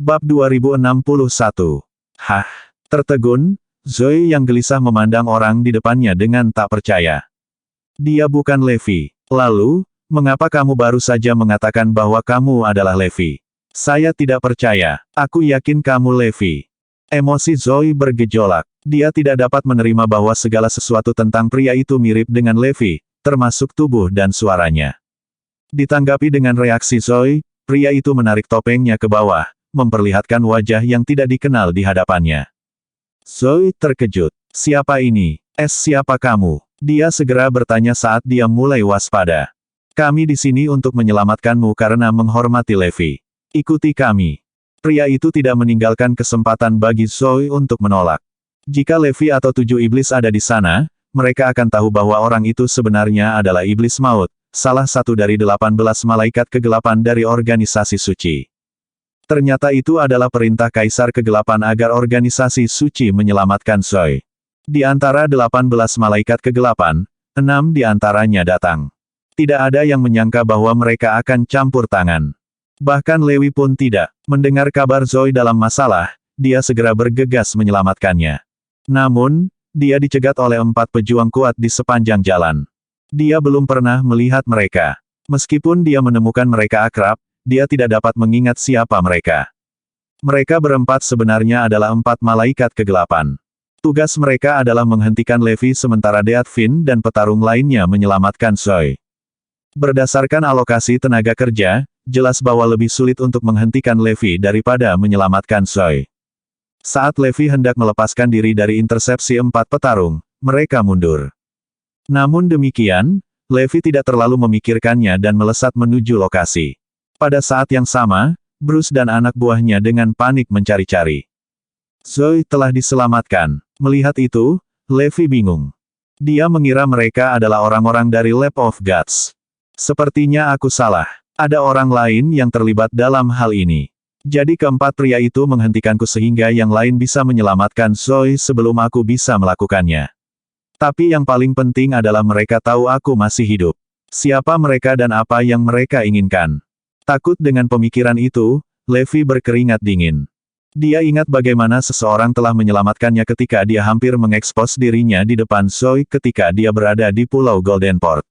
Bab 2061. Hah? Tertegun, Zoe yang gelisah memandang orang di depannya dengan tak percaya. Dia bukan Levi. Lalu, mengapa kamu baru saja mengatakan bahwa kamu adalah Levi? Saya tidak percaya. Aku yakin kamu Levi. Emosi Zoe bergejolak. Dia tidak dapat menerima bahwa segala sesuatu tentang pria itu mirip dengan Levi, termasuk tubuh dan suaranya. Ditanggapi dengan reaksi Zoe, pria itu menarik topengnya ke bawah, memperlihatkan wajah yang tidak dikenal di hadapannya. Zoe terkejut. Siapa ini? Siapa kamu? Dia segera bertanya saat dia mulai waspada. Kami di sini untuk menyelamatkanmu karena menghormati Levi. Ikuti kami. Pria itu tidak meninggalkan kesempatan bagi Zoe untuk menolak. Jika Levi atau 7 iblis ada di sana, mereka akan tahu bahwa orang itu sebenarnya adalah iblis maut, salah satu dari 18 malaikat kegelapan dari organisasi suci. Ternyata itu adalah perintah Kaisar Kegelapan agar organisasi suci menyelamatkan Zoe. Di antara 18 malaikat kegelapan, 6 di antaranya datang. Tidak ada yang menyangka bahwa mereka akan campur tangan. Bahkan Lewi pun tidak. Mendengar kabar Zoe dalam masalah, dia segera bergegas menyelamatkannya. Namun, dia dicegat oleh 4 pejuang kuat di sepanjang jalan. Dia belum pernah melihat mereka. Meskipun dia menemukan mereka akrab, dia tidak dapat mengingat siapa mereka. Mereka berempat sebenarnya adalah 4 malaikat kegelapan. Tugas mereka adalah menghentikan Levi sementara Deathfin dan petarung lainnya menyelamatkan Zoe. Berdasarkan alokasi tenaga kerja, jelas bahwa lebih sulit untuk menghentikan Levi daripada menyelamatkan Zoe. Saat Levi hendak melepaskan diri dari intersepsi 4 petarung, mereka mundur. Namun demikian, Levi tidak terlalu memikirkannya dan melesat menuju lokasi. Pada saat yang sama, Bruce dan anak buahnya dengan panik mencari-cari. Zoe telah diselamatkan. Melihat itu, Levi bingung. Dia mengira mereka adalah orang-orang dari Lab of Gods. Sepertinya aku salah. Ada orang lain yang terlibat dalam hal ini. Jadi keempat pria itu menghentikanku sehingga yang lain bisa menyelamatkan Zoe sebelum aku bisa melakukannya. Tapi yang paling penting adalah mereka tahu aku masih hidup. Siapa mereka dan apa yang mereka inginkan. Takut dengan pemikiran itu, Levi berkeringat dingin. Dia ingat bagaimana seseorang telah menyelamatkannya ketika dia hampir mengekspos dirinya di depan Zoe ketika dia berada di Pulau Goldenport.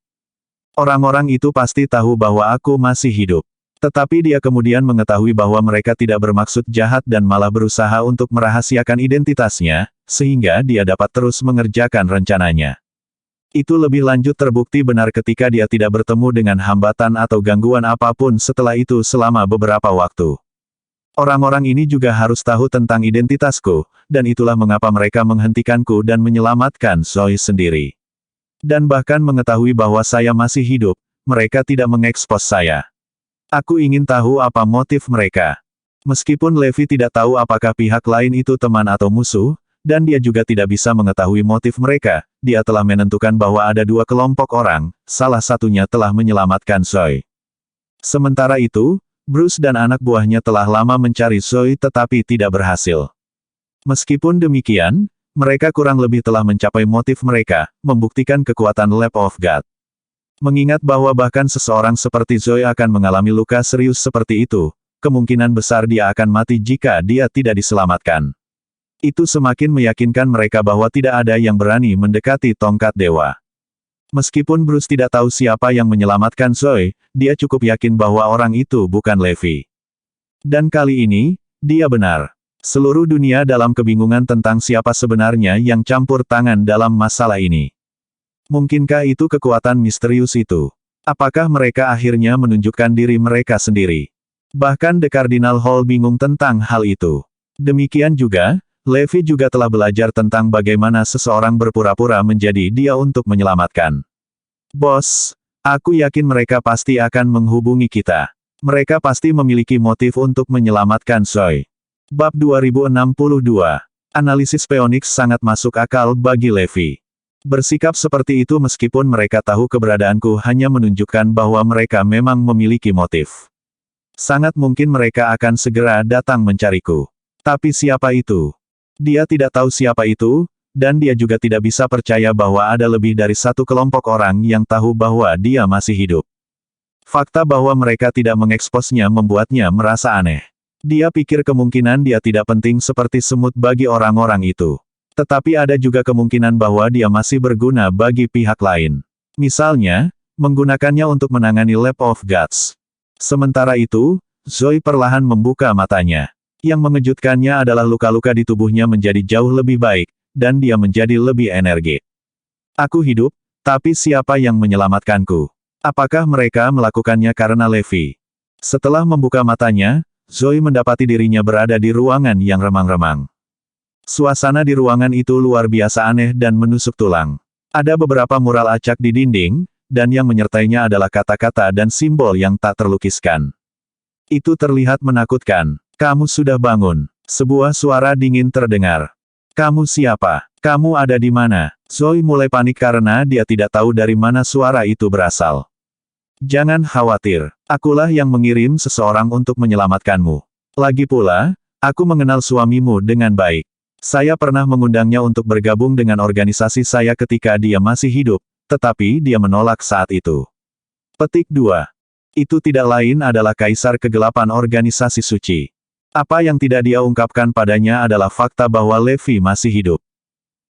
Orang-orang itu pasti tahu bahwa aku masih hidup. Tetapi dia kemudian mengetahui bahwa mereka tidak bermaksud jahat dan malah berusaha untuk merahasiakan identitasnya, sehingga dia dapat terus mengerjakan rencananya. Itu lebih lanjut terbukti benar ketika dia tidak bertemu dengan hambatan atau gangguan apapun setelah itu selama beberapa waktu. Orang-orang ini juga harus tahu tentang identitasku, dan itulah mengapa mereka menghentikanku dan menyelamatkan Zoe sendiri. Dan bahkan mengetahui bahwa saya masih hidup, mereka tidak mengekspos saya. Aku ingin tahu apa motif mereka. Meskipun Levi tidak tahu apakah pihak lain itu teman atau musuh, dan dia juga tidak bisa mengetahui motif mereka, dia telah menentukan bahwa ada 2 kelompok orang, salah satunya telah menyelamatkan Zoe. Sementara itu, Bruce dan anak buahnya telah lama mencari Zoe tetapi tidak berhasil. Meskipun demikian, mereka kurang lebih telah mencapai motif mereka, membuktikan kekuatan Lab of God. Mengingat bahwa bahkan seseorang seperti Zoe akan mengalami luka serius seperti itu, kemungkinan besar dia akan mati jika dia tidak diselamatkan. Itu semakin meyakinkan mereka bahwa tidak ada yang berani mendekati tongkat dewa. Meskipun Bruce tidak tahu siapa yang menyelamatkan Zoe, dia cukup yakin bahwa orang itu bukan Levi. Dan kali ini, dia benar. Seluruh dunia dalam kebingungan tentang siapa sebenarnya yang campur tangan dalam masalah ini. Mungkinkah itu kekuatan misterius itu? Apakah mereka akhirnya menunjukkan diri mereka sendiri? Bahkan The Cardinal Hall bingung tentang hal itu. Demikian juga, Levi juga telah belajar tentang bagaimana seseorang berpura-pura menjadi dia untuk menyelamatkan. Bos, aku yakin mereka pasti akan menghubungi kita. Mereka pasti memiliki motif untuk menyelamatkan Zoe. Bab 2062. Analisis Phoenix sangat masuk akal bagi Levi. Bersikap seperti itu meskipun mereka tahu keberadaanku hanya menunjukkan bahwa mereka memang memiliki motif. Sangat mungkin mereka akan segera datang mencariku. Tapi siapa itu? Dia tidak tahu siapa itu, dan dia juga tidak bisa percaya bahwa ada lebih dari 1 kelompok orang yang tahu bahwa dia masih hidup. Fakta bahwa mereka tidak mengeksposnya membuatnya merasa aneh. Dia pikir kemungkinan dia tidak penting seperti semut bagi orang-orang itu. Tetapi ada juga kemungkinan bahwa dia masih berguna bagi pihak lain. Misalnya, menggunakannya untuk menangani Lab of Gods. Sementara itu, Zoe perlahan membuka matanya. Yang mengejutkannya adalah luka-luka di tubuhnya menjadi jauh lebih baik, dan dia menjadi lebih energi. Aku hidup, tapi siapa yang menyelamatkanku? Apakah mereka melakukannya karena Levi? Setelah membuka matanya, Zoe mendapati dirinya berada di ruangan yang remang-remang. Suasana di ruangan itu luar biasa aneh dan menusuk tulang. Ada beberapa mural acak di dinding, dan yang menyertainya adalah kata-kata dan simbol yang tak terlukiskan. Itu terlihat menakutkan. Kamu sudah bangun. Sebuah suara dingin terdengar. Kamu siapa? Kamu ada di mana? Zoe mulai panik karena dia tidak tahu dari mana suara itu berasal. Jangan khawatir. Akulah yang mengirim seseorang untuk menyelamatkanmu. Lagi pula, aku mengenal suamimu dengan baik. Saya pernah mengundangnya untuk bergabung dengan organisasi saya ketika dia masih hidup, tetapi dia menolak saat itu. Petik 2. Itu tidak lain adalah Kaisar Kegelapan Organisasi Suci. Apa yang tidak dia ungkapkan padanya adalah fakta bahwa Levi masih hidup.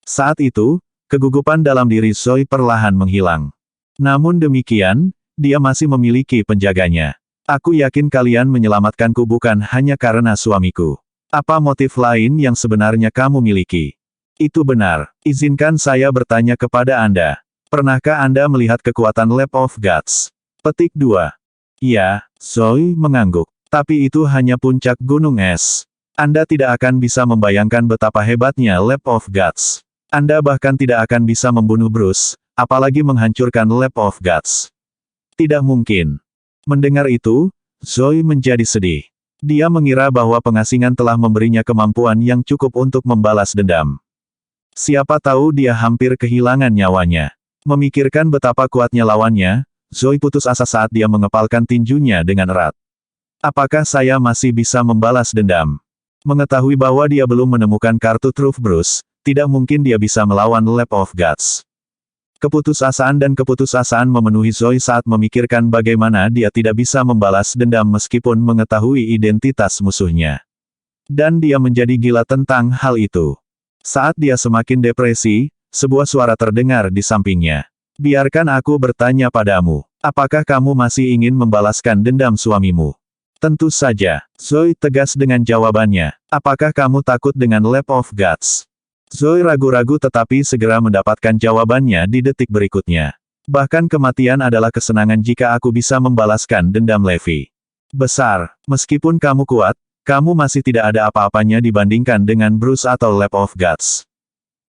Saat itu, kegugupan dalam diri Zoe perlahan menghilang. Namun demikian, dia masih memiliki penjaganya. Aku yakin kalian menyelamatkanku bukan hanya karena suamiku. Apa motif lain yang sebenarnya kamu miliki? Itu benar. Izinkan saya bertanya kepada Anda. Pernahkah Anda melihat kekuatan Lab of Gods? Petik 2. Ya, Zoe mengangguk. Tapi itu hanya puncak gunung es. Anda tidak akan bisa membayangkan betapa hebatnya Lab of Gods. Anda bahkan tidak akan bisa membunuh Bruce, apalagi menghancurkan Lab of Gods. Tidak mungkin. Mendengar itu, Zoe menjadi sedih. Dia mengira bahwa pengasingan telah memberinya kemampuan yang cukup untuk membalas dendam. Siapa tahu dia hampir kehilangan nyawanya. Memikirkan betapa kuatnya lawannya, Zoe putus asa saat dia mengepalkan tinjunya dengan erat. Apakah saya masih bisa membalas dendam? Mengetahui bahwa dia belum menemukan kartu Truth Bruce, tidak mungkin dia bisa melawan Lab of Gods. Keputusasaan memenuhi Zoe saat memikirkan bagaimana dia tidak bisa membalas dendam meskipun mengetahui identitas musuhnya. Dan dia menjadi gila tentang hal itu. Saat dia semakin depresi, sebuah suara terdengar di sampingnya. Biarkan aku bertanya padamu, apakah kamu masih ingin membalaskan dendam suamimu? Tentu saja, Zoe tegas dengan jawabannya. Apakah kamu takut dengan Lab of Gods? Zoe ragu-ragu tetapi segera mendapatkan jawabannya di detik berikutnya. Bahkan kematian adalah kesenangan jika aku bisa membalaskan dendam Levi. Besar, meskipun kamu kuat, kamu masih tidak ada apa-apanya dibandingkan dengan Bruce atau Lab of Gods.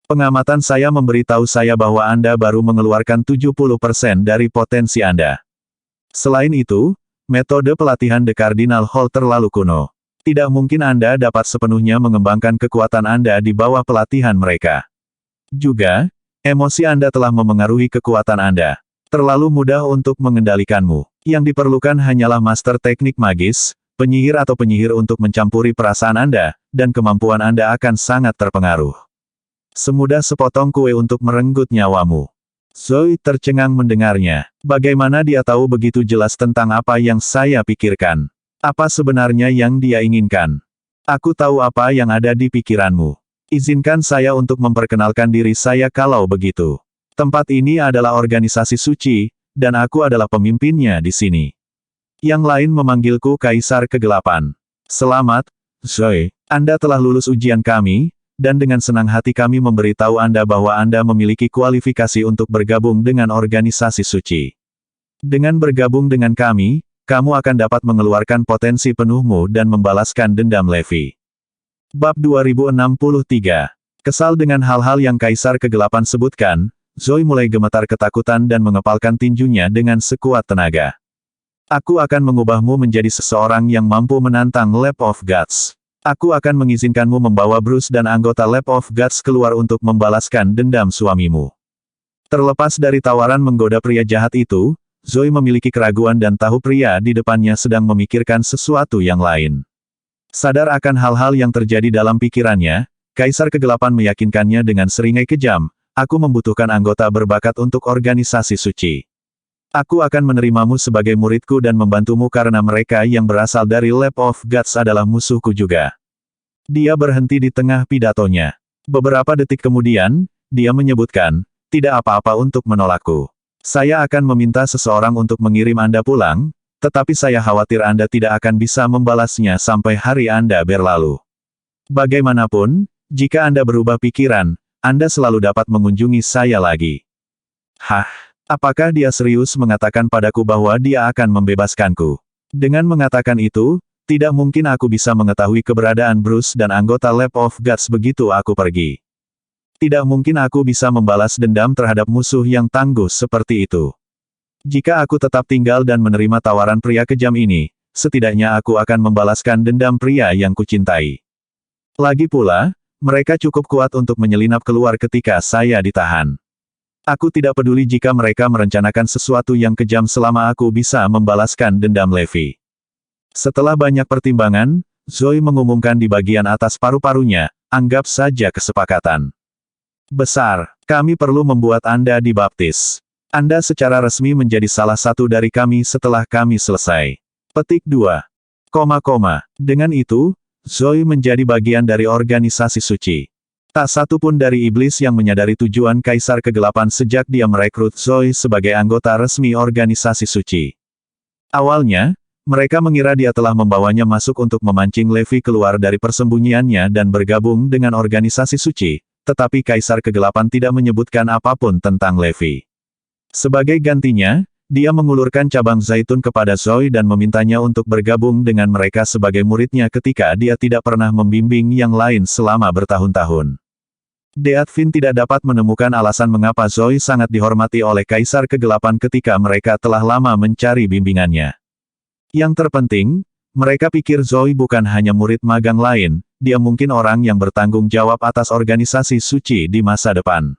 Pengamatan saya memberitahu saya bahwa Anda baru mengeluarkan 70% dari potensi Anda. Selain itu, metode pelatihan The Cardinal Hall terlalu kuno. Tidak mungkin Anda dapat sepenuhnya mengembangkan kekuatan Anda di bawah pelatihan mereka. Juga, emosi Anda telah memengaruhi kekuatan Anda. Terlalu mudah untuk mengendalikanmu. Yang diperlukan hanyalah master teknik magis, penyihir atau penyihir untuk mencampuri perasaan Anda, dan kemampuan Anda akan sangat terpengaruh. Semudah sepotong kue untuk merenggut nyawamu. Zoe tercengang mendengarnya. Bagaimana dia tahu begitu jelas tentang apa yang saya pikirkan? Apa sebenarnya yang dia inginkan? Aku tahu apa yang ada di pikiranmu. Izinkan saya untuk memperkenalkan diri saya kalau begitu. Tempat ini adalah organisasi suci, dan aku adalah pemimpinnya di sini. Yang lain memanggilku Kaisar Kegelapan. Selamat, Zoe. Anda telah lulus ujian kami, dan dengan senang hati kami memberitahu Anda bahwa Anda memiliki kualifikasi untuk bergabung dengan organisasi suci. Dengan bergabung dengan kami, kamu akan dapat mengeluarkan potensi penuhmu dan membalaskan dendam Levi. Bab 2063. Kesal dengan hal-hal yang Kaisar Kegelapan sebutkan, Zoe mulai gemetar ketakutan dan mengepalkan tinjunya dengan sekuat tenaga. Aku akan mengubahmu menjadi seseorang yang mampu menantang Lab of Gods. Aku akan mengizinkanmu membawa Bruce dan anggota Lab of Gods keluar untuk membalaskan dendam suamimu. Terlepas dari tawaran menggoda pria jahat itu, Zoe memiliki keraguan dan tahu pria di depannya sedang memikirkan sesuatu yang lain. Sadar akan hal-hal yang terjadi dalam pikirannya, Kaisar Kegelapan meyakinkannya dengan seringai kejam, aku membutuhkan anggota berbakat untuk organisasi suci. Aku akan menerimamu sebagai muridku dan membantumu karena mereka yang berasal dari Lab of Gods adalah musuhku juga. Dia berhenti di tengah pidatonya. Beberapa detik kemudian, dia menyebutkan, tidak apa-apa untuk menolakku. Saya akan meminta seseorang untuk mengirim Anda pulang, tetapi saya khawatir Anda tidak akan bisa membalasnya sampai hari Anda berlalu. Bagaimanapun, jika Anda berubah pikiran, Anda selalu dapat mengunjungi saya lagi. Hah? Apakah dia serius mengatakan padaku bahwa dia akan membebaskanku? Dengan mengatakan itu, tidak mungkin aku bisa mengetahui keberadaan Bruce dan anggota Lab of Gods begitu aku pergi. Tidak mungkin aku bisa membalas dendam terhadap musuh yang tangguh seperti itu. Jika aku tetap tinggal dan menerima tawaran pria kejam ini, setidaknya aku akan membalaskan dendam pria yang kucintai. Lagi pula, mereka cukup kuat untuk menyelinap keluar ketika saya ditahan. Aku tidak peduli jika mereka merencanakan sesuatu yang kejam selama aku bisa membalaskan dendam Levi. Setelah banyak pertimbangan, Zoe mengumumkan di bagian atas paru-parunya, anggap saja kesepakatan. Besar, kami perlu membuat Anda dibaptis. Anda secara resmi menjadi salah satu dari kami setelah kami selesai. Petik 2. Dengan itu, Zoe menjadi bagian dari organisasi suci. Tak satu pun dari iblis yang menyadari tujuan Kaisar Kegelapan sejak dia merekrut Zoe sebagai anggota resmi organisasi suci. Awalnya, mereka mengira dia telah membawanya masuk untuk memancing Levi keluar dari persembunyiannya dan bergabung dengan organisasi suci, tetapi Kaisar Kegelapan tidak menyebutkan apapun tentang Levi. Sebagai gantinya, dia mengulurkan cabang zaitun kepada Zoe dan memintanya untuk bergabung dengan mereka sebagai muridnya ketika dia tidak pernah membimbing yang lain selama bertahun-tahun. Deathvin tidak dapat menemukan alasan mengapa Zoe sangat dihormati oleh Kaisar Kegelapan ketika mereka telah lama mencari bimbingannya. Yang terpenting, mereka pikir Zoe bukan hanya murid magang lain, dia mungkin orang yang bertanggung jawab atas organisasi suci di masa depan.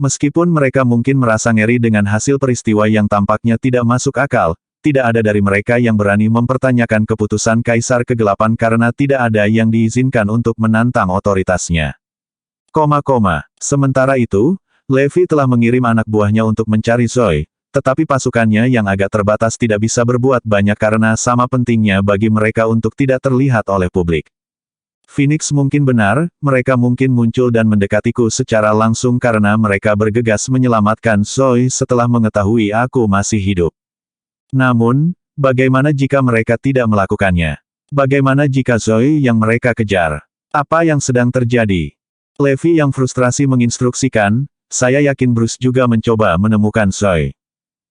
Meskipun mereka mungkin merasa ngeri dengan hasil peristiwa yang tampaknya tidak masuk akal, tidak ada dari mereka yang berani mempertanyakan keputusan Kaisar Kegelapan karena tidak ada yang diizinkan untuk menantang otoritasnya. Sementara itu, Levi telah mengirim anak buahnya untuk mencari Zoe, tetapi pasukannya yang agak terbatas tidak bisa berbuat banyak karena sama pentingnya bagi mereka untuk tidak terlihat oleh publik. Phoenix mungkin benar, mereka mungkin muncul dan mendekatiku secara langsung karena mereka bergegas menyelamatkan Zoe setelah mengetahui aku masih hidup. Namun, bagaimana jika mereka tidak melakukannya? Bagaimana jika Zoe yang mereka kejar? Apa yang sedang terjadi? Levi yang frustrasi menginstruksikan, saya yakin Bruce juga mencoba menemukan Zoe.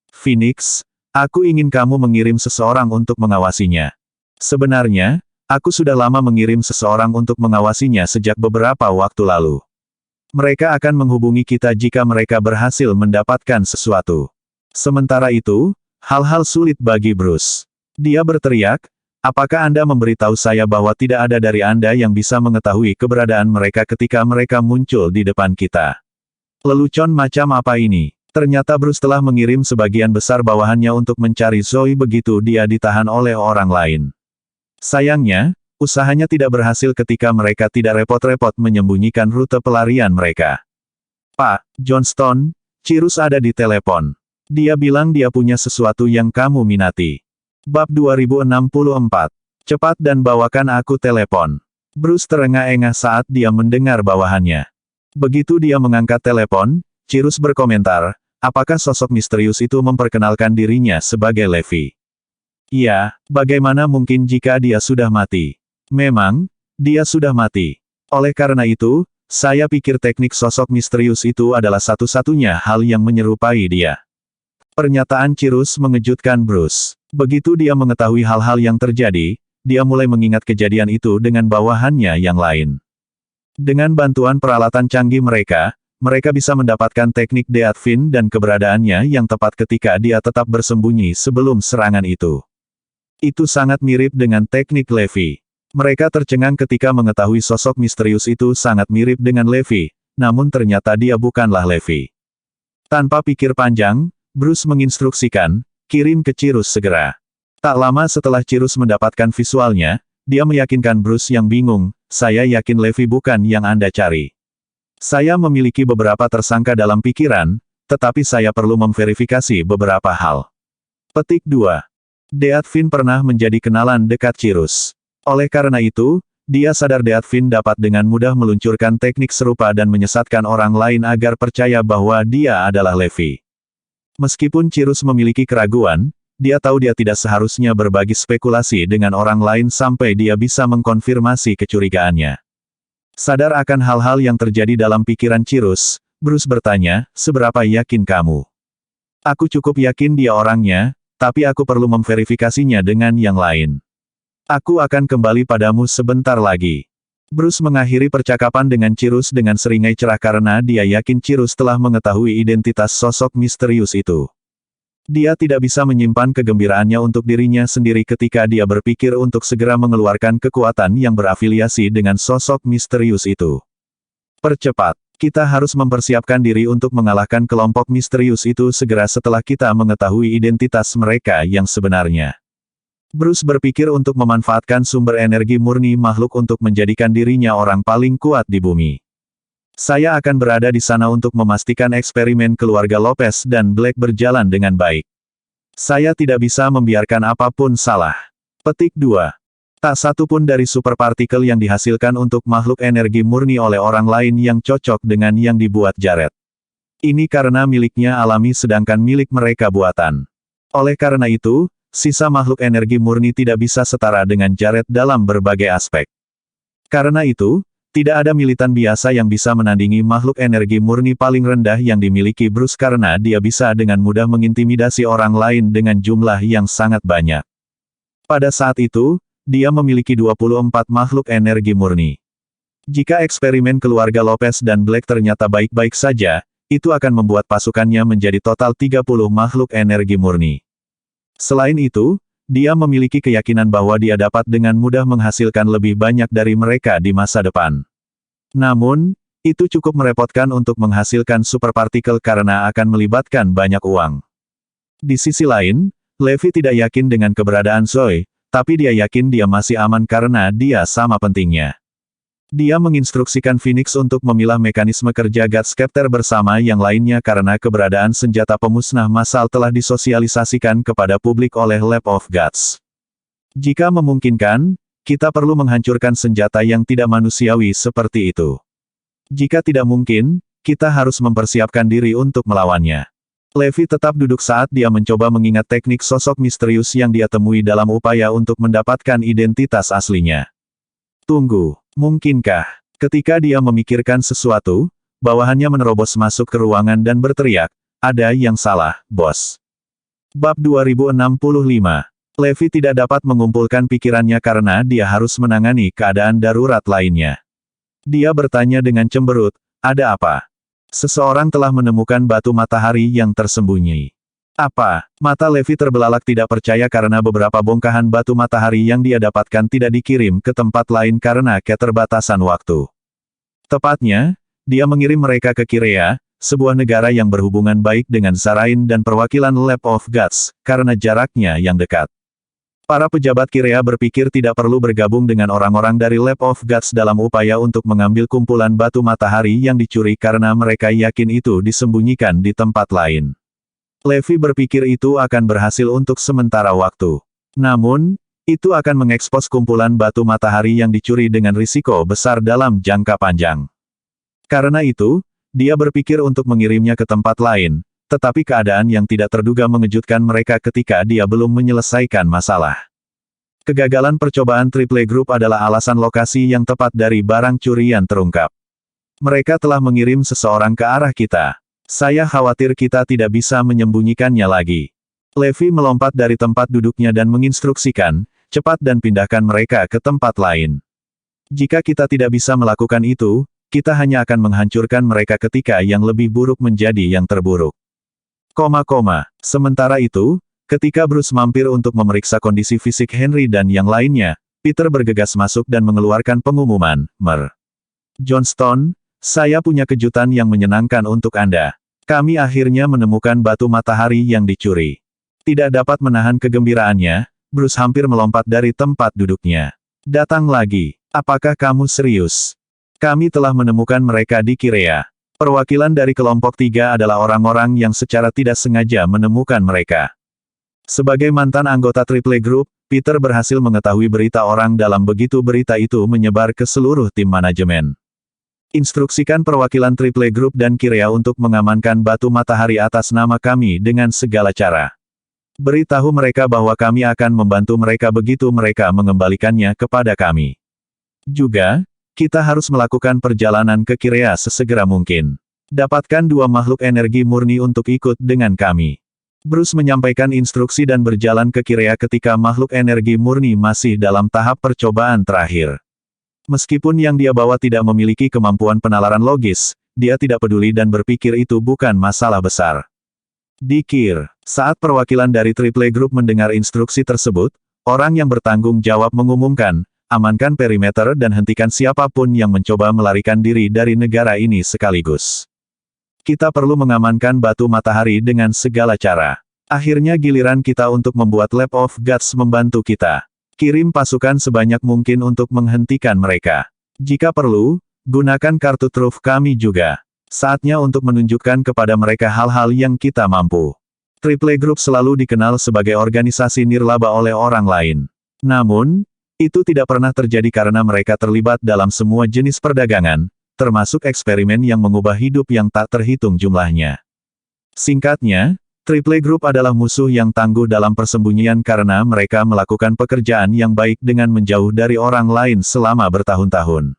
Phoenix, aku ingin kamu mengirim seseorang untuk mengawasinya. Sebenarnya, aku sudah lama mengirim seseorang untuk mengawasinya sejak beberapa waktu lalu. Mereka akan menghubungi kita jika mereka berhasil mendapatkan sesuatu. Sementara itu, hal-hal sulit bagi Bruce. Dia berteriak, apakah Anda memberitahu saya bahwa tidak ada dari Anda yang bisa mengetahui keberadaan mereka ketika mereka muncul di depan kita? Lelucon macam apa ini? Ternyata Bruce telah mengirim sebagian besar bawahannya untuk mencari Zoe begitu dia ditahan oleh orang lain. Sayangnya, usahanya tidak berhasil ketika mereka tidak repot-repot menyembunyikan rute pelarian mereka. Pak Johnston, Cirrus ada di telepon. Dia bilang dia punya sesuatu yang kamu minati. Bab 2064. Cepat dan bawakan aku telepon. Bruce terengah-engah saat dia mendengar bawahannya. Begitu dia mengangkat telepon, Cirrus berkomentar, apakah sosok misterius itu memperkenalkan dirinya sebagai Levi? Iya, bagaimana mungkin jika dia sudah mati? Memang, dia sudah mati. Oleh karena itu, saya pikir teknik sosok misterius itu adalah satu-satunya hal yang menyerupai dia. Pernyataan Cirrus mengejutkan Bruce. Begitu dia mengetahui hal-hal yang terjadi, dia mulai mengingat kejadian itu dengan bawahannya yang lain. Dengan bantuan peralatan canggih mereka bisa mendapatkan teknik Deathvin dan keberadaannya yang tepat ketika dia tetap bersembunyi sebelum serangan itu. Itu sangat mirip dengan teknik Levi. Mereka tercengang ketika mengetahui sosok misterius itu sangat mirip dengan Levi, namun ternyata dia bukanlah Levi. Tanpa pikir panjang, Bruce menginstruksikan, kirim ke Cirrus segera. Tak lama setelah Cirrus mendapatkan visualnya, dia meyakinkan Bruce yang bingung, saya yakin Levi bukan yang Anda cari. Saya memiliki beberapa tersangka dalam pikiran, tetapi saya perlu memverifikasi beberapa hal. Petik 2. Deathvin pernah menjadi kenalan dekat Cirrus. Oleh karena itu, dia sadar Deathvin dapat dengan mudah meluncurkan teknik serupa dan menyesatkan orang lain agar percaya bahwa dia adalah Levi. Meskipun Cirrus memiliki keraguan, dia tahu dia tidak seharusnya berbagi spekulasi dengan orang lain sampai dia bisa mengkonfirmasi kecurigaannya. Sadar akan hal-hal yang terjadi dalam pikiran Cirrus, Bruce bertanya, "Seberapa yakin kamu?" "Aku cukup yakin dia orangnya, tapi aku perlu memverifikasinya dengan yang lain. Aku akan kembali padamu sebentar lagi." Bruce mengakhiri percakapan dengan Cirrus dengan seringai cerah karena dia yakin Cirrus telah mengetahui identitas sosok misterius itu. Dia tidak bisa menyimpan kegembiraannya untuk dirinya sendiri ketika dia berpikir untuk segera mengeluarkan kekuatan yang berafiliasi dengan sosok misterius itu. "Percepat. Kita harus mempersiapkan diri untuk mengalahkan kelompok misterius itu segera setelah kita mengetahui identitas mereka yang sebenarnya." Bruce berpikir untuk memanfaatkan sumber energi murni makhluk untuk menjadikan dirinya orang paling kuat di bumi. "Saya akan berada di sana untuk memastikan eksperimen keluarga Lopez dan Black berjalan dengan baik. Saya tidak bisa membiarkan apapun salah." Petik 2. Tak satu pun dari superpartikel yang dihasilkan untuk makhluk energi murni oleh orang lain yang cocok dengan yang dibuat Jared. Ini karena miliknya alami sedangkan milik mereka buatan. Oleh karena itu, sisa makhluk energi murni tidak bisa setara dengan Jared dalam berbagai aspek. Karena itu, tidak ada militan biasa yang bisa menandingi makhluk energi murni paling rendah yang dimiliki Bruce karena dia bisa dengan mudah mengintimidasi orang lain dengan jumlah yang sangat banyak. Pada saat itu, dia memiliki 24 makhluk energi murni. Jika eksperimen keluarga Lopez dan Black ternyata baik-baik saja, itu akan membuat pasukannya menjadi total 30 makhluk energi murni. Selain itu, dia memiliki keyakinan bahwa dia dapat dengan mudah menghasilkan lebih banyak dari mereka di masa depan. Namun, itu cukup merepotkan untuk menghasilkan superpartikel karena akan melibatkan banyak uang. Di sisi lain, Levi tidak yakin dengan keberadaan Zoe, tapi dia yakin dia masih aman karena dia sama pentingnya. Dia menginstruksikan Phoenix untuk memilah mekanisme kerja Gutscepter bersama yang lainnya karena keberadaan senjata pemusnah massal telah disosialisasikan kepada publik oleh Lab of Gods. Jika memungkinkan, kita perlu menghancurkan senjata yang tidak manusiawi seperti itu. Jika tidak mungkin, kita harus mempersiapkan diri untuk melawannya. Levi tetap duduk saat dia mencoba mengingat teknik sosok misterius yang dia temui dalam upaya untuk mendapatkan identitas aslinya. Tunggu. Mungkinkah, ketika dia memikirkan sesuatu, bawahannya menerobos masuk ke ruangan dan berteriak, "Ada yang salah, bos." Bab 2065. Levi tidak dapat mengumpulkan pikirannya karena dia harus menangani keadaan darurat lainnya. Dia bertanya dengan cemberut, "Ada apa?" "Seseorang telah menemukan batu matahari yang tersembunyi." "Apa?" Mata Levi terbelalak tidak percaya karena beberapa bongkahan batu matahari yang dia dapatkan tidak dikirim ke tempat lain karena keterbatasan waktu. Tepatnya, dia mengirim mereka ke Kirea, sebuah negara yang berhubungan baik dengan Zarain dan perwakilan Lab of Gods, karena jaraknya yang dekat. Para pejabat Kirea berpikir tidak perlu bergabung dengan orang-orang dari Lab of Gods dalam upaya untuk mengambil kumpulan batu matahari yang dicuri karena mereka yakin itu disembunyikan di tempat lain. Levi berpikir itu akan berhasil untuk sementara waktu. Namun, itu akan mengekspos kumpulan batu matahari yang dicuri dengan risiko besar dalam jangka panjang. Karena itu, dia berpikir untuk mengirimnya ke tempat lain, tetapi keadaan yang tidak terduga mengejutkan mereka ketika dia belum menyelesaikan masalah. Kegagalan percobaan Triple Group adalah alasan lokasi yang tepat dari barang curian terungkap. Mereka telah mengirim seseorang ke arah kita. Saya khawatir kita tidak bisa menyembunyikannya lagi. Levi melompat dari tempat duduknya dan menginstruksikan, "Cepat dan pindahkan mereka ke tempat lain. Jika kita tidak bisa melakukan itu, kita hanya akan menghancurkan mereka ketika yang lebih buruk menjadi yang terburuk." Sementara itu, ketika Bruce mampir untuk memeriksa kondisi fisik Henry dan yang lainnya, Peter bergegas masuk dan mengeluarkan pengumuman, "Mer. Johnston, saya punya kejutan yang menyenangkan untuk Anda. Kami akhirnya menemukan batu matahari yang dicuri." Tidak dapat menahan kegembiraannya, Bruce hampir melompat dari tempat duduknya. "Datang lagi. Apakah kamu serius? Kami telah menemukan mereka di Kirea." Perwakilan dari kelompok 3 adalah orang-orang yang secara tidak sengaja menemukan mereka. Sebagai mantan anggota Triple Group, Peter berhasil mengetahui berita orang dalam begitu berita itu menyebar ke seluruh tim manajemen. Instruksikan perwakilan Triple Group dan Kirea untuk mengamankan batu matahari atas nama kami dengan segala cara. Beritahu mereka bahwa kami akan membantu mereka begitu mereka mengembalikannya kepada kami. Juga, kita harus melakukan perjalanan ke Kirea sesegera mungkin. Dapatkan 2 makhluk energi murni untuk ikut dengan kami. Bruce menyampaikan instruksi dan berjalan ke Kirea ketika makhluk energi murni masih dalam tahap percobaan terakhir. Meskipun yang dia bawa tidak memiliki kemampuan penalaran logis, dia tidak peduli dan berpikir itu bukan masalah besar. Di Kir, saat perwakilan dari Triple Group mendengar instruksi tersebut, orang yang bertanggung jawab mengumumkan, amankan perimeter dan hentikan siapapun yang mencoba melarikan diri dari negara ini sekaligus. Kita perlu mengamankan batu matahari dengan segala cara. Akhirnya giliran kita untuk membuat Lab of Gods membantu kita. Kirim pasukan sebanyak mungkin untuk menghentikan mereka. Jika perlu, gunakan kartu truf kami juga. Saatnya untuk menunjukkan kepada mereka hal-hal yang kita mampu. Triple Group selalu dikenal sebagai organisasi nirlaba oleh orang lain. Namun, itu tidak pernah terjadi karena mereka terlibat dalam semua jenis perdagangan, termasuk eksperimen yang mengubah hidup yang tak terhitung jumlahnya. Singkatnya, Triple Group adalah musuh yang tangguh dalam persembunyian karena mereka melakukan pekerjaan yang baik dengan menjauh dari orang lain selama bertahun-tahun.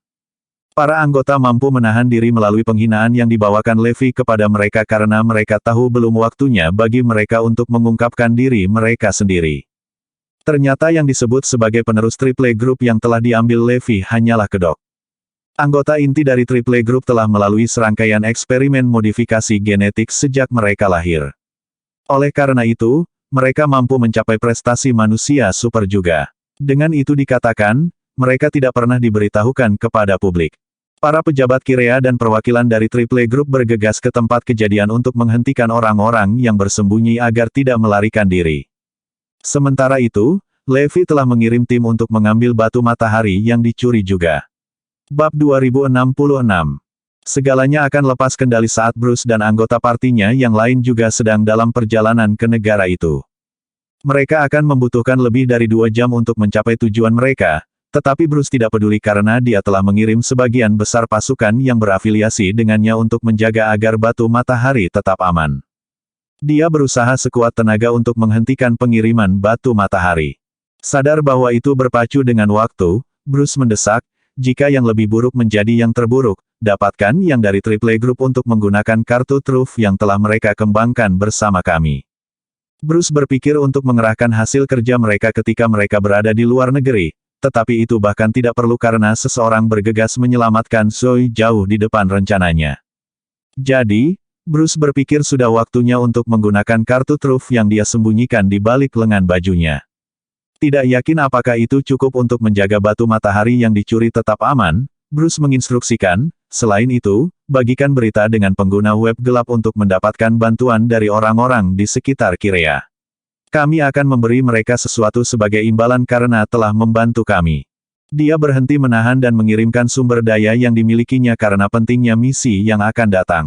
Para anggota mampu menahan diri melalui penghinaan yang dibawakan Levi kepada mereka karena mereka tahu belum waktunya bagi mereka untuk mengungkapkan diri mereka sendiri. Ternyata yang disebut sebagai penerus Triple Group yang telah diambil Levi hanyalah kedok. Anggota inti dari Triple Group telah melalui serangkaian eksperimen modifikasi genetik sejak mereka lahir. Oleh karena itu, mereka mampu mencapai prestasi manusia super juga. Dengan itu dikatakan, mereka tidak pernah diberitahukan kepada publik. Para pejabat Kirea dan perwakilan dari Triple Group bergegas ke tempat kejadian untuk menghentikan orang-orang yang bersembunyi agar tidak melarikan diri. Sementara itu, Levi telah mengirim tim untuk mengambil batu matahari yang dicuri juga. Bab 2066. Segalanya akan lepas kendali saat Bruce dan anggota partinya yang lain juga sedang dalam perjalanan ke negara itu. Mereka akan membutuhkan lebih dari 2 jam untuk mencapai tujuan mereka, tetapi Bruce tidak peduli karena dia telah mengirim sebagian besar pasukan yang berafiliasi dengannya untuk menjaga agar batu matahari tetap aman. Dia berusaha sekuat tenaga untuk menghentikan pengiriman batu matahari. Sadar bahwa itu berpacu dengan waktu, Bruce mendesak, jika yang lebih buruk menjadi yang terburuk, dapatkan yang dari Triple Group untuk menggunakan kartu truf yang telah mereka kembangkan bersama kami. Bruce berpikir untuk mengerahkan hasil kerja mereka ketika mereka berada di luar negeri, tetapi itu bahkan tidak perlu karena seseorang bergegas menyelamatkan Zoe jauh di depan rencananya. Jadi, Bruce berpikir sudah waktunya untuk menggunakan kartu truf yang dia sembunyikan di balik lengan bajunya. Tidak yakin apakah itu cukup untuk menjaga batu matahari yang dicuri tetap aman, Bruce menginstruksikan, selain itu, bagikan berita dengan pengguna web gelap untuk mendapatkan bantuan dari orang-orang di sekitar Kirea. Kami akan memberi mereka sesuatu sebagai imbalan karena telah membantu kami. Dia berhenti menahan dan mengirimkan sumber daya yang dimilikinya karena pentingnya misi yang akan datang.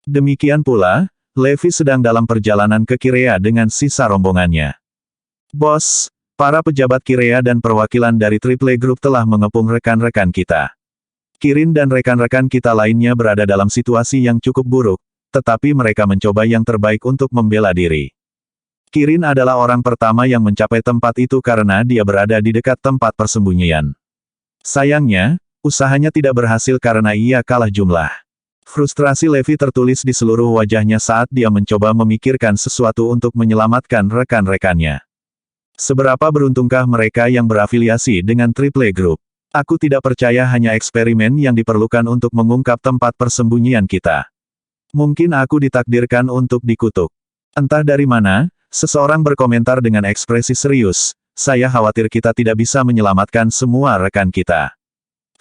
Demikian pula, Levi sedang dalam perjalanan ke Kirea dengan sisa rombongannya. Bos, para pejabat Kirea dan perwakilan dari Triple Group telah mengepung rekan-rekan kita. Kirin dan rekan-rekan kita lainnya berada dalam situasi yang cukup buruk, tetapi mereka mencoba yang terbaik untuk membela diri. Kirin adalah orang pertama yang mencapai tempat itu karena dia berada di dekat tempat persembunyian. Sayangnya, usahanya tidak berhasil karena ia kalah jumlah. Frustrasi Levi tertulis di seluruh wajahnya saat dia mencoba memikirkan sesuatu untuk menyelamatkan rekan-rekannya. Seberapa beruntungkah mereka yang berafiliasi dengan Triple Group? Aku tidak percaya hanya eksperimen yang diperlukan untuk mengungkap tempat persembunyian kita. Mungkin aku ditakdirkan untuk dikutuk. Entah dari mana, seseorang berkomentar dengan ekspresi serius, saya khawatir kita tidak bisa menyelamatkan semua rekan kita.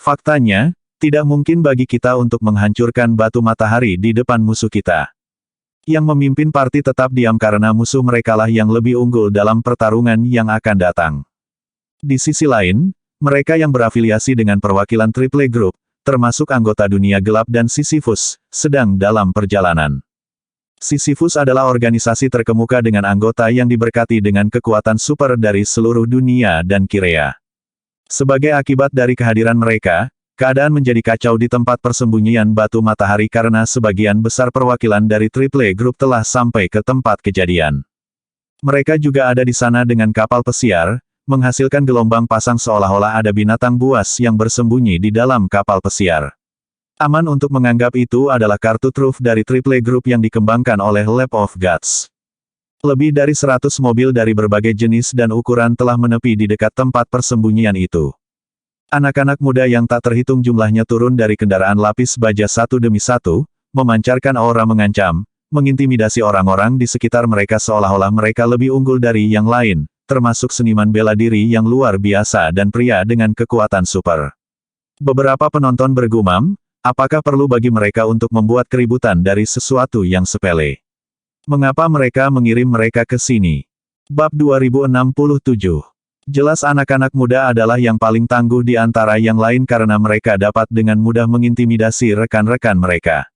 Faktanya, tidak mungkin bagi kita untuk menghancurkan batu matahari di depan musuh kita. Yang memimpin parti tetap diam karena musuh merekalah yang lebih unggul dalam pertarungan yang akan datang. Di sisi lain, mereka yang berafiliasi dengan perwakilan Triple Group, termasuk anggota dunia gelap dan Sisyphus, sedang dalam perjalanan. Sisyphus adalah organisasi terkemuka dengan anggota yang diberkati dengan kekuatan super dari seluruh dunia dan Kirea. Sebagai akibat dari kehadiran mereka, keadaan menjadi kacau di tempat persembunyian batu matahari karena sebagian besar perwakilan dari Triple Group telah sampai ke tempat kejadian. Mereka juga ada di sana dengan kapal pesiar, menghasilkan gelombang pasang seolah-olah ada binatang buas yang bersembunyi di dalam kapal pesiar. Aman untuk menganggap itu adalah kartu truf dari Triple Group yang dikembangkan oleh Lab of Gods. Lebih dari 100 mobil dari berbagai jenis dan ukuran telah menepi di dekat tempat persembunyian itu. Anak-anak muda yang tak terhitung jumlahnya turun dari kendaraan lapis baja satu demi satu, memancarkan aura mengancam, mengintimidasi orang-orang di sekitar mereka seolah-olah mereka lebih unggul dari yang lain, termasuk seniman bela diri yang luar biasa dan pria dengan kekuatan super. Beberapa penonton bergumam, apakah perlu bagi mereka untuk membuat keributan dari sesuatu yang sepele? Mengapa mereka mengirim mereka ke sini? Bab 2067. Jelas anak-anak muda adalah yang paling tangguh di antara yang lain karena mereka dapat dengan mudah mengintimidasi rekan-rekan mereka.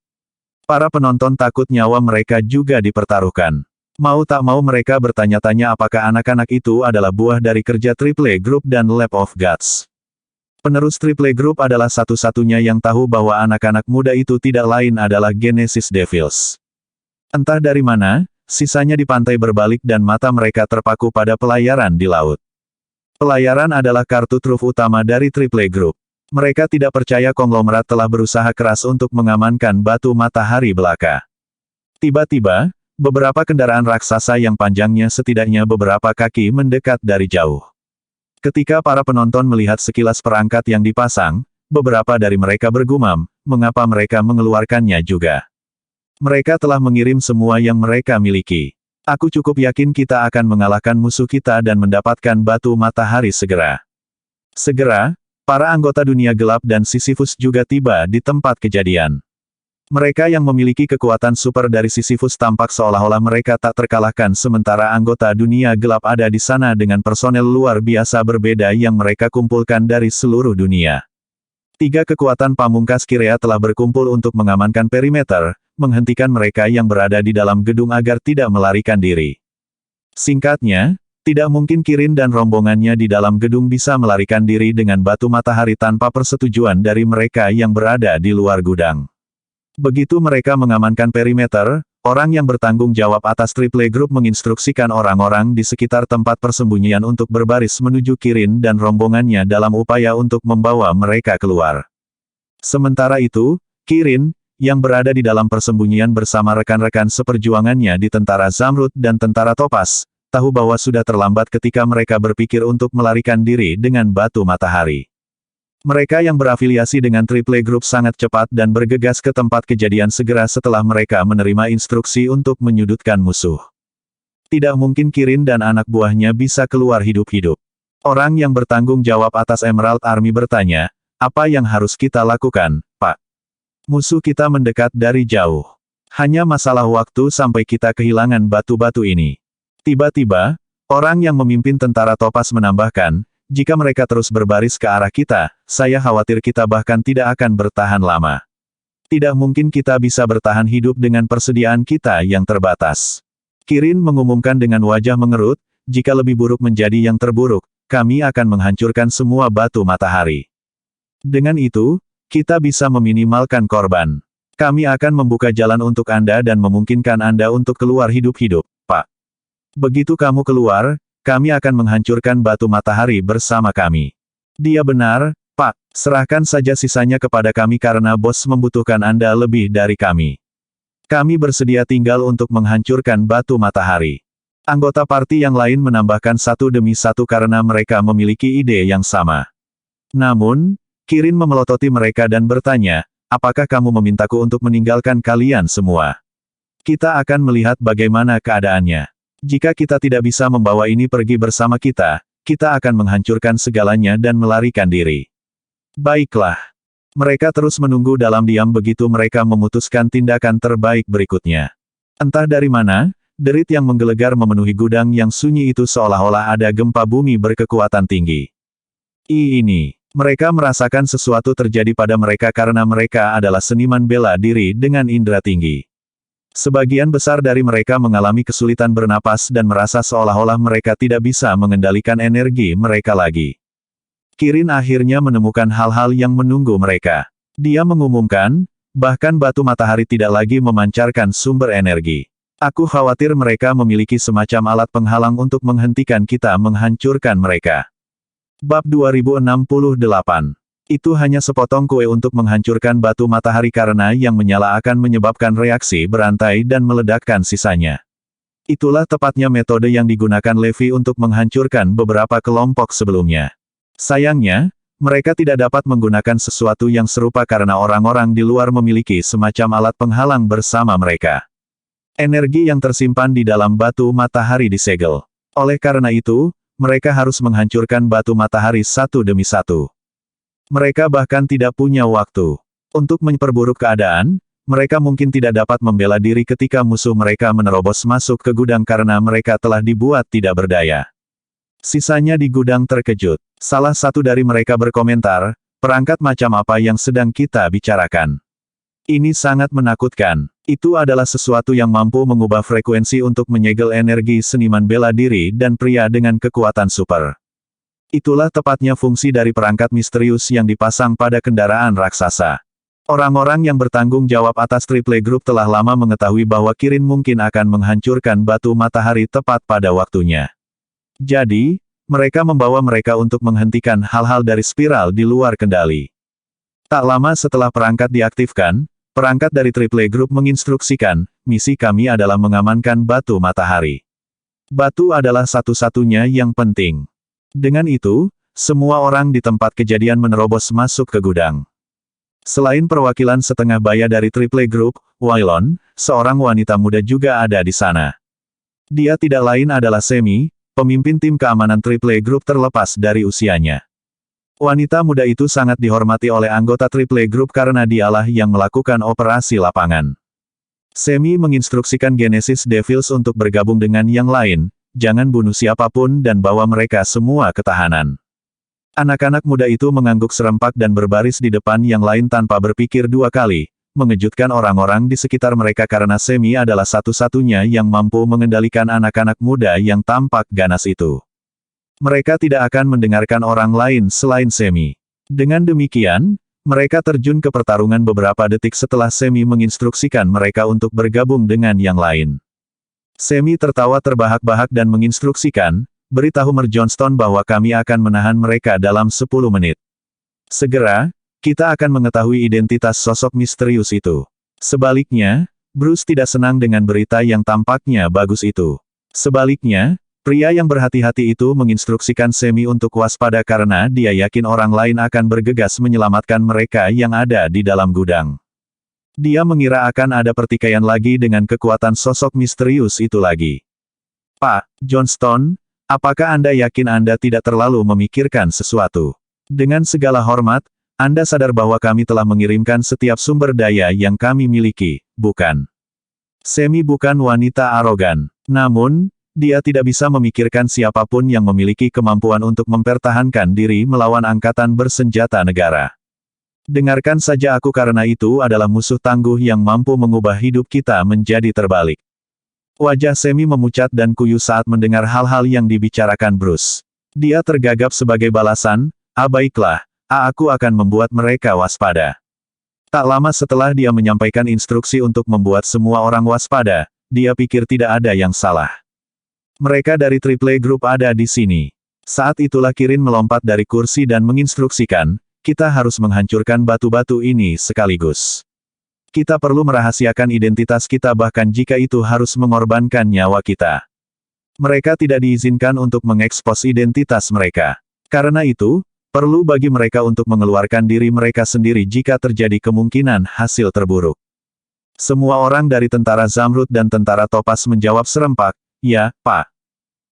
Para penonton takut nyawa mereka juga dipertaruhkan. Mau tak mau mereka bertanya-tanya apakah anak-anak itu adalah buah dari kerja Triple Group dan Lab of Gods. Penerus Triple Group adalah satu-satunya yang tahu bahwa anak-anak muda itu tidak lain adalah Genesis Devils. Entah dari mana, sisanya di pantai berbalik dan mata mereka terpaku pada pelayaran di laut. Pelayaran adalah kartu truf utama dari Triple Group. Mereka tidak percaya konglomerat telah berusaha keras untuk mengamankan batu matahari belaka. Tiba-tiba, beberapa kendaraan raksasa yang panjangnya setidaknya beberapa kaki mendekat dari jauh. Ketika para penonton melihat sekilas perangkat yang dipasang, beberapa dari mereka bergumam, mengapa mereka mengeluarkannya juga. Mereka telah mengirim semua yang mereka miliki. Aku cukup yakin kita akan mengalahkan musuh kita dan mendapatkan batu matahari segera. Segera, para anggota dunia gelap dan Sisyphus juga tiba di tempat kejadian. Mereka yang memiliki kekuatan super dari Sisyphus tampak seolah-olah mereka tak terkalahkan sementara anggota dunia gelap ada di sana dengan personel luar biasa berbeda yang mereka kumpulkan dari seluruh dunia. 3 kekuatan pamungkas Kirea telah berkumpul untuk mengamankan perimeter, menghentikan mereka yang berada di dalam gedung agar tidak melarikan diri. Singkatnya, tidak mungkin Kirin dan rombongannya di dalam gedung bisa melarikan diri dengan batu matahari tanpa persetujuan dari mereka yang berada di luar gudang. Begitu mereka mengamankan perimeter, orang yang bertanggung jawab atas Triple Group menginstruksikan orang-orang di sekitar tempat persembunyian untuk berbaris menuju Kirin dan rombongannya dalam upaya untuk membawa mereka keluar. Sementara itu, Kirin, yang berada di dalam persembunyian bersama rekan-rekan seperjuangannya di tentara Zamrud dan tentara Topas, tahu bahwa sudah terlambat ketika mereka berpikir untuk melarikan diri dengan batu matahari. Mereka yang berafiliasi dengan Triple Group sangat cepat dan bergegas ke tempat kejadian segera setelah mereka menerima instruksi untuk menyudutkan musuh. Tidak mungkin Kirin dan anak buahnya bisa keluar hidup-hidup. Orang yang bertanggung jawab atas Emerald Army bertanya, apa yang harus kita lakukan, Pak? Musuh kita mendekat dari jauh. Hanya masalah waktu sampai kita kehilangan batu-batu ini. Tiba-tiba, orang yang memimpin tentara Topas menambahkan, jika mereka terus berbaris ke arah kita, saya khawatir kita bahkan tidak akan bertahan lama. Tidak mungkin kita bisa bertahan hidup dengan persediaan kita yang terbatas. Kirin mengumumkan dengan wajah mengerut, jika lebih buruk menjadi yang terburuk, kami akan menghancurkan semua batu matahari. Dengan itu, kita bisa meminimalkan korban. Kami akan membuka jalan untuk Anda dan memungkinkan Anda untuk keluar hidup-hidup, Pak. Begitu kamu keluar, kami akan menghancurkan batu matahari bersama kami. Dia benar, Pak. Serahkan saja sisanya kepada kami karena bos membutuhkan Anda lebih dari kami. Kami bersedia tinggal untuk menghancurkan batu matahari. Anggota parti yang lain menambahkan satu demi satu karena mereka memiliki ide yang sama. Namun, Kirin memelototi mereka dan bertanya, apakah kamu memintaku untuk meninggalkan kalian semua? Kita akan melihat bagaimana keadaannya. Jika kita tidak bisa membawa ini pergi bersama kita, kita akan menghancurkan segalanya dan melarikan diri. Baiklah. Mereka terus menunggu dalam diam begitu mereka memutuskan tindakan terbaik berikutnya. Entah dari mana, derit yang menggelegar memenuhi gudang yang sunyi itu seolah-olah ada gempa bumi berkekuatan tinggi. Ini. Mereka merasakan sesuatu terjadi pada mereka karena mereka adalah seniman bela diri dengan indera tinggi. Sebagian besar dari mereka mengalami kesulitan bernapas dan merasa seolah-olah mereka tidak bisa mengendalikan energi mereka lagi. Kirin akhirnya menemukan hal-hal yang menunggu mereka. Dia mengumumkan, bahkan batu matahari tidak lagi memancarkan sumber energi. Aku khawatir mereka memiliki semacam alat penghalang untuk menghentikan kita menghancurkan mereka. Bab 2068. Itu hanya sepotong kue untuk menghancurkan batu matahari karena yang menyala akan menyebabkan reaksi berantai dan meledakkan sisanya. Itulah tepatnya metode yang digunakan Levi untuk menghancurkan beberapa kelompok sebelumnya. Sayangnya, mereka tidak dapat menggunakan sesuatu yang serupa karena orang-orang di luar memiliki semacam alat penghalang bersama mereka. Energi yang tersimpan di dalam batu matahari disegel. Oleh karena itu, mereka harus menghancurkan batu matahari satu demi satu. Mereka bahkan tidak punya waktu. Untuk memperburuk keadaan, mereka mungkin tidak dapat membela diri ketika musuh mereka menerobos masuk ke gudang karena mereka telah dibuat tidak berdaya. Sisanya di gudang terkejut. Salah satu dari mereka berkomentar, perangkat macam apa yang sedang kita bicarakan. Ini sangat menakutkan. Itu adalah sesuatu yang mampu mengubah frekuensi untuk menyegel energi seniman bela diri dan pria dengan kekuatan super. Itulah tepatnya fungsi dari perangkat misterius yang dipasang pada kendaraan raksasa. Orang-orang yang bertanggung jawab atas Triple Group telah lama mengetahui bahwa Kirin mungkin akan menghancurkan batu matahari tepat pada waktunya. Jadi, mereka membawa mereka untuk menghentikan hal-hal dari spiral di luar kendali. Tak lama setelah perangkat diaktifkan, perangkat dari Triple Group menginstruksikan, misi kami adalah mengamankan batu matahari. Batu adalah satu-satunya yang penting. Dengan itu, semua orang di tempat kejadian menerobos masuk ke gudang. Selain perwakilan setengah baya dari Triple Group, Wailon, seorang wanita muda juga ada di sana. Dia tidak lain adalah Semi, pemimpin tim keamanan Triple Group terlepas dari usianya. Wanita muda itu sangat dihormati oleh anggota Triple Group karena dialah yang melakukan operasi lapangan. Semi menginstruksikan Genesis Devils untuk bergabung dengan yang lain, jangan bunuh siapapun dan bawa mereka semua ke tahanan. Anak-anak muda itu mengangguk serempak dan berbaris di depan yang lain tanpa berpikir dua kali, mengejutkan orang-orang di sekitar mereka karena Semi adalah satu-satunya yang mampu mengendalikan anak-anak muda yang tampak ganas itu. Mereka tidak akan mendengarkan orang lain selain Semi. Dengan demikian, mereka terjun ke pertarungan beberapa detik setelah Semi menginstruksikan mereka untuk bergabung dengan yang lain. Semi tertawa terbahak-bahak dan menginstruksikan, beritahu Mer Johnston bahwa kami akan menahan mereka dalam 10 menit. Segera, kita akan mengetahui identitas sosok misterius itu. Sebaliknya, Bruce tidak senang dengan berita yang tampaknya bagus itu. Sebaliknya, pria yang berhati-hati itu menginstruksikan Semi untuk waspada karena dia yakin orang lain akan bergegas menyelamatkan mereka yang ada di dalam gudang. Dia mengira akan ada pertikaian lagi dengan kekuatan sosok misterius itu lagi. Pak Johnston, apakah Anda yakin Anda tidak terlalu memikirkan sesuatu? Dengan segala hormat, Anda sadar bahwa kami telah mengirimkan setiap sumber daya yang kami miliki, bukan? Semi bukan wanita arogan. Namun, dia tidak bisa memikirkan siapapun yang memiliki kemampuan untuk mempertahankan diri melawan angkatan bersenjata negara. Dengarkan saja aku karena itu adalah musuh tangguh yang mampu mengubah hidup kita menjadi terbalik. Wajah Semi memucat dan kuyu saat mendengar hal-hal yang dibicarakan Bruce. Dia tergagap sebagai balasan, baiklah, aku akan membuat mereka waspada. Tak lama setelah dia menyampaikan instruksi untuk membuat semua orang waspada, dia pikir tidak ada yang salah. Mereka dari Triple Group ada di sini. Saat itulah Kirin melompat dari kursi dan menginstruksikan, kita harus menghancurkan batu-batu ini sekaligus. Kita perlu merahasiakan identitas kita bahkan jika itu harus mengorbankan nyawa kita. Mereka tidak diizinkan untuk mengekspos identitas mereka. Karena itu, perlu bagi mereka untuk mengeluarkan diri mereka sendiri jika terjadi kemungkinan hasil terburuk. Semua orang dari tentara Zamrud dan tentara Topas menjawab serempak, ya, Pak.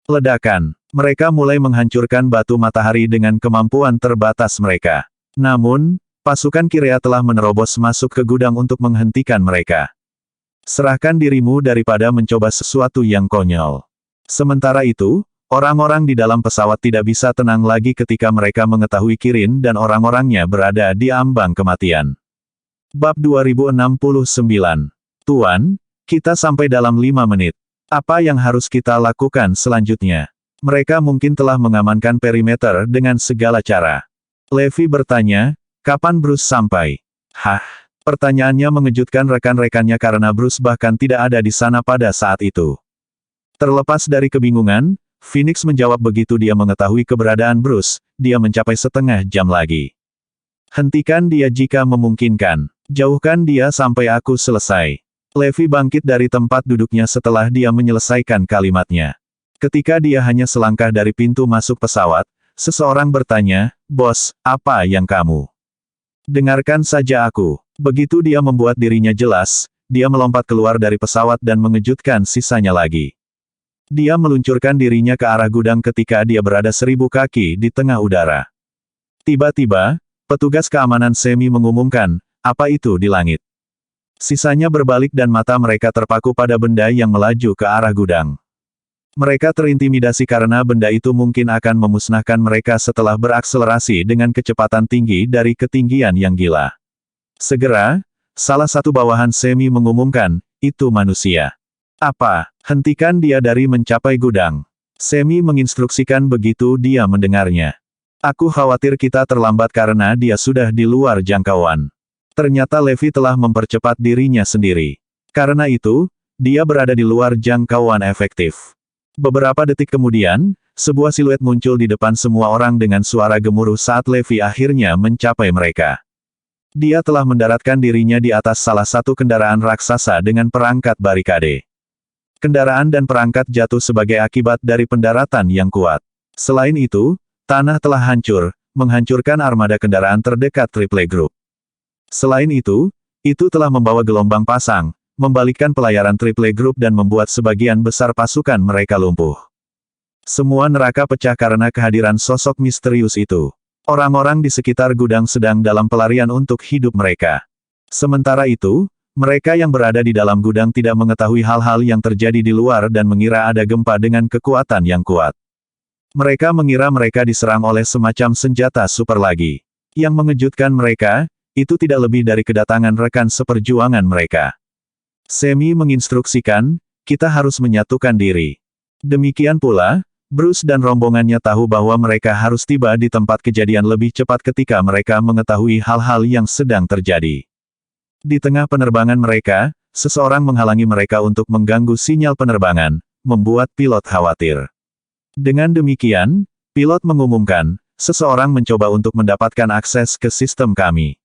Ledakan. Mereka mulai menghancurkan batu matahari dengan kemampuan terbatas mereka. Namun, pasukan Kirea telah menerobos masuk ke gudang untuk menghentikan mereka. Serahkan dirimu daripada mencoba sesuatu yang konyol. Sementara itu, Orang-orang di dalam pesawat tidak bisa tenang lagi ketika mereka mengetahui Kirin dan orang-orangnya berada di ambang kematian. Bab 2069. Tuan, kita sampai dalam 5 menit. Apa yang harus kita lakukan selanjutnya? Mereka mungkin telah mengamankan perimeter dengan segala cara. Levi bertanya, kapan Bruce sampai? Hah? Pertanyaannya mengejutkan rekan-rekannya karena Bruce bahkan tidak ada di sana pada saat itu. Terlepas dari kebingungan, Phoenix menjawab begitu dia mengetahui keberadaan Bruce, dia mencapai setengah jam lagi. Hentikan dia jika memungkinkan. Jauhkan dia sampai aku selesai. Levi bangkit dari tempat duduknya setelah dia menyelesaikan kalimatnya. Ketika dia hanya selangkah dari pintu masuk pesawat, seseorang bertanya, "Bos, apa yang kamu?" "Dengarkan saja aku." Begitu dia membuat dirinya jelas, dia melompat keluar dari pesawat dan mengejutkan sisanya lagi. Dia meluncurkan dirinya ke arah gudang ketika dia berada 1000 kaki di tengah udara. Tiba-tiba, petugas keamanan semi mengumumkan, "Apa itu di langit?" Sisanya berbalik dan mata mereka terpaku pada benda yang melaju ke arah gudang. Mereka terintimidasi karena benda itu mungkin akan memusnahkan mereka setelah berakselerasi dengan kecepatan tinggi dari ketinggian yang gila. Segera, salah satu bawahan semi mengumumkan, "Itu manusia." "Apa? Hentikan dia dari mencapai gudang." Semi menginstruksikan begitu dia mendengarnya. "Aku khawatir kita terlambat karena dia sudah di luar jangkauan." Ternyata Levi telah mempercepat dirinya sendiri. Karena itu, dia berada di luar jangkauan efektif. Beberapa detik kemudian, sebuah siluet muncul di depan semua orang dengan suara gemuruh saat Levi akhirnya mencapai mereka. Dia telah mendaratkan dirinya di atas salah satu kendaraan raksasa dengan perangkat barikade. Kendaraan dan perangkat jatuh sebagai akibat dari pendaratan yang kuat. Selain itu, tanah telah hancur, menghancurkan armada kendaraan terdekat Triple Group. Selain itu telah membawa gelombang pasang, membalikkan pelayaran Triple Group dan membuat sebagian besar pasukan mereka lumpuh. Semua neraka pecah karena kehadiran sosok misterius itu. Orang-orang di sekitar gudang sedang dalam pelarian untuk hidup mereka. Sementara itu, mereka yang berada di dalam gudang tidak mengetahui hal-hal yang terjadi di luar dan mengira ada gempa dengan kekuatan yang kuat. Mereka mengira mereka diserang oleh semacam senjata super lagi. Yang mengejutkan mereka, itu tidak lebih dari kedatangan rekan seperjuangan mereka. Semi menginstruksikan, "Kita harus menyatukan diri." Demikian pula, Bruce dan rombongannya tahu bahwa mereka harus tiba di tempat kejadian lebih cepat ketika mereka mengetahui hal-hal yang sedang terjadi. Di tengah penerbangan mereka, seseorang menghalangi mereka untuk mengganggu sinyal penerbangan, membuat pilot khawatir. Dengan demikian, pilot mengumumkan, "Seseorang mencoba untuk mendapatkan akses ke sistem kami.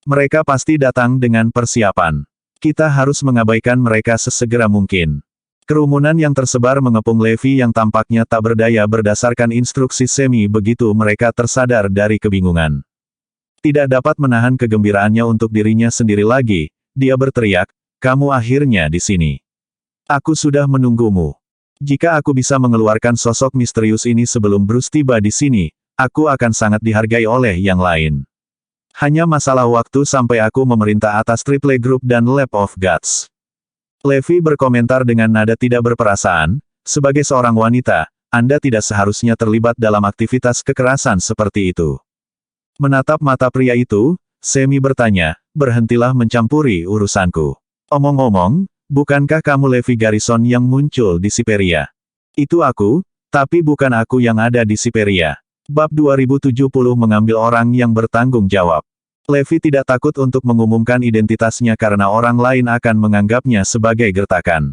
Mereka pasti datang dengan persiapan. Kita harus mengabaikan mereka sesegera mungkin." Kerumunan yang tersebar mengepung Levi yang tampaknya tak berdaya berdasarkan instruksi Semi begitu mereka tersadar dari kebingungan. Tidak dapat menahan kegembiraannya untuk dirinya sendiri lagi, dia berteriak, "Kamu akhirnya di sini. Aku sudah menunggumu. Jika aku bisa mengeluarkan sosok misterius ini sebelum Bruce tiba di sini, aku akan sangat dihargai oleh yang lain. Hanya masalah waktu sampai aku memerintah atas Triple Group dan Lab of Gods." Levi berkomentar dengan nada tidak berperasaan, "Sebagai seorang wanita, Anda tidak seharusnya terlibat dalam aktivitas kekerasan seperti itu." Menatap mata pria itu, Semi bertanya, "Berhentilah mencampuri urusanku. Omong-omong, bukankah kamu Levi Garrison yang muncul di Siberia?" "Itu aku, tapi bukan aku yang ada di Siberia." Bab 2070 mengambil orang yang bertanggung jawab. Levi tidak takut untuk mengumumkan identitasnya karena orang lain akan menganggapnya sebagai gertakan.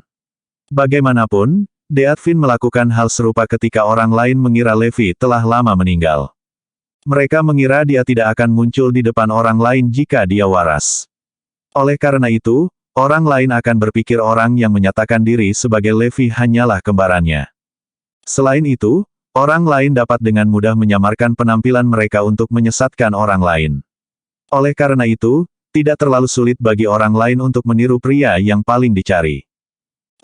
Bagaimanapun, Deatvin melakukan hal serupa ketika orang lain mengira Levi telah lama meninggal. Mereka mengira dia tidak akan muncul di depan orang lain jika dia waras. Oleh karena itu, orang lain akan berpikir orang yang menyatakan diri sebagai Levi hanyalah kembarannya. Selain itu, orang lain dapat dengan mudah menyamarkan penampilan mereka untuk menyesatkan orang lain. Oleh karena itu, tidak terlalu sulit bagi orang lain untuk meniru pria yang paling dicari.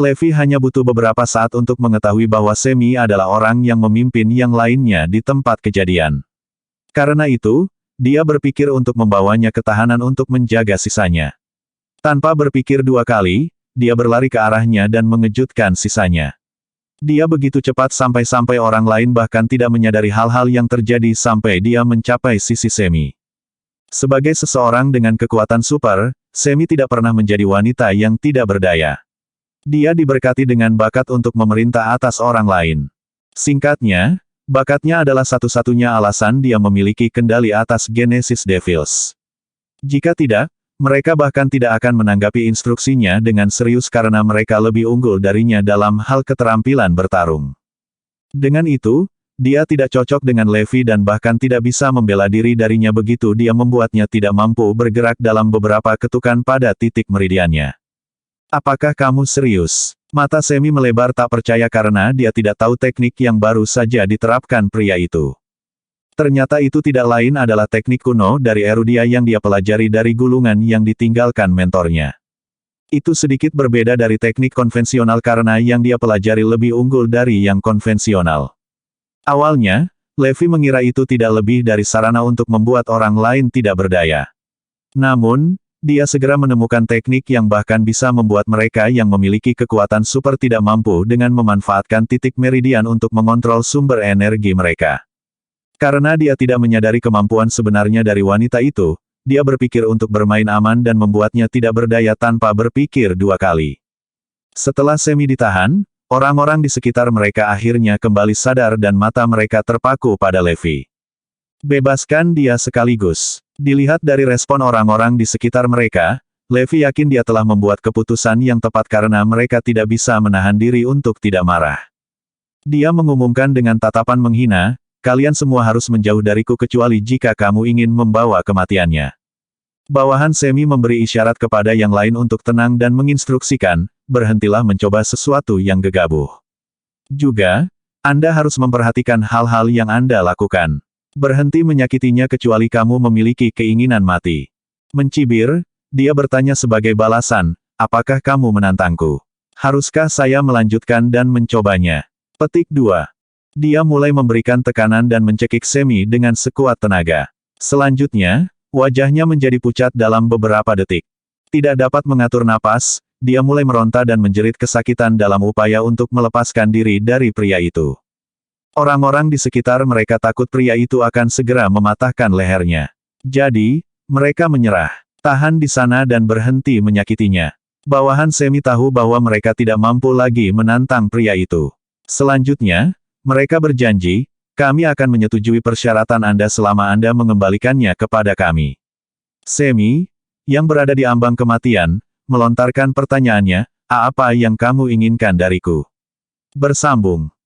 Levi hanya butuh beberapa saat untuk mengetahui bahwa Semi adalah orang yang memimpin yang lainnya di tempat kejadian. Karena itu, dia berpikir untuk membawanya ke tahanan untuk menjaga sisanya. Tanpa berpikir dua kali, dia berlari ke arahnya dan mengejutkan sisanya. Dia begitu cepat sampai-sampai orang lain bahkan tidak menyadari hal-hal yang terjadi sampai dia mencapai sisi Semi. Sebagai seseorang dengan kekuatan super, Semi tidak pernah menjadi wanita yang tidak berdaya. Dia diberkati dengan bakat untuk memerintah atas orang lain. Singkatnya, bakatnya adalah satu-satunya alasan dia memiliki kendali atas Genesis Devils. Jika tidak, mereka bahkan tidak akan menanggapi instruksinya dengan serius karena mereka lebih unggul darinya dalam hal keterampilan bertarung. Dengan itu, dia tidak cocok dengan Levi dan bahkan tidak bisa membela diri darinya begitu dia membuatnya tidak mampu bergerak dalam beberapa ketukan pada titik meridiannya. Apakah kamu serius? Mata Semi melebar tak percaya karena dia tidak tahu teknik yang baru saja diterapkan pria itu. Ternyata itu tidak lain adalah teknik kuno dari Erudia yang dia pelajari dari gulungan yang ditinggalkan mentornya. Itu sedikit berbeda dari teknik konvensional karena yang dia pelajari lebih unggul dari yang konvensional. Awalnya, Levi mengira itu tidak lebih dari sarana untuk membuat orang lain tidak berdaya. Namun, dia segera menemukan teknik yang bahkan bisa membuat mereka yang memiliki kekuatan super tidak mampu dengan memanfaatkan titik meridian untuk mengontrol sumber energi mereka. Karena dia tidak menyadari kemampuan sebenarnya dari wanita itu, dia berpikir untuk bermain aman dan membuatnya tidak berdaya tanpa berpikir dua kali. Setelah Semi ditahan, orang-orang di sekitar mereka akhirnya kembali sadar dan mata mereka terpaku pada Levi. Bebaskan dia sekaligus. Dilihat dari respon orang-orang di sekitar mereka, Levi yakin dia telah membuat keputusan yang tepat karena mereka tidak bisa menahan diri untuk tidak marah. Dia mengumumkan dengan tatapan menghina, kalian semua harus menjauh dariku kecuali jika kamu ingin membawa kematiannya. Bawahan Semi memberi isyarat kepada yang lain untuk tenang dan menginstruksikan, berhentilah mencoba sesuatu yang gegabah. Juga, Anda harus memperhatikan hal-hal yang Anda lakukan. Berhenti menyakitinya kecuali kamu memiliki keinginan mati. Mencibir, dia bertanya sebagai balasan, apakah kamu menantangku? Haruskah saya melanjutkan dan mencobanya? Petik 2. Dia mulai memberikan tekanan dan mencekik Semi dengan sekuat tenaga. Selanjutnya, wajahnya menjadi pucat dalam beberapa detik. Tidak dapat mengatur napas, dia mulai meronta dan menjerit kesakitan dalam upaya untuk melepaskan diri dari pria itu. Orang-orang di sekitar mereka takut pria itu akan segera mematahkan lehernya. Jadi, mereka menyerah. Tahan di sana dan berhenti menyakitinya. Bawahan Semi tahu bahwa mereka tidak mampu lagi menantang pria itu. Selanjutnya, mereka berjanji, kami akan menyetujui persyaratan Anda selama Anda mengembalikannya kepada kami. Semi, yang berada di ambang kematian, melontarkan pertanyaannya, apa yang kamu inginkan dariku? Bersambung.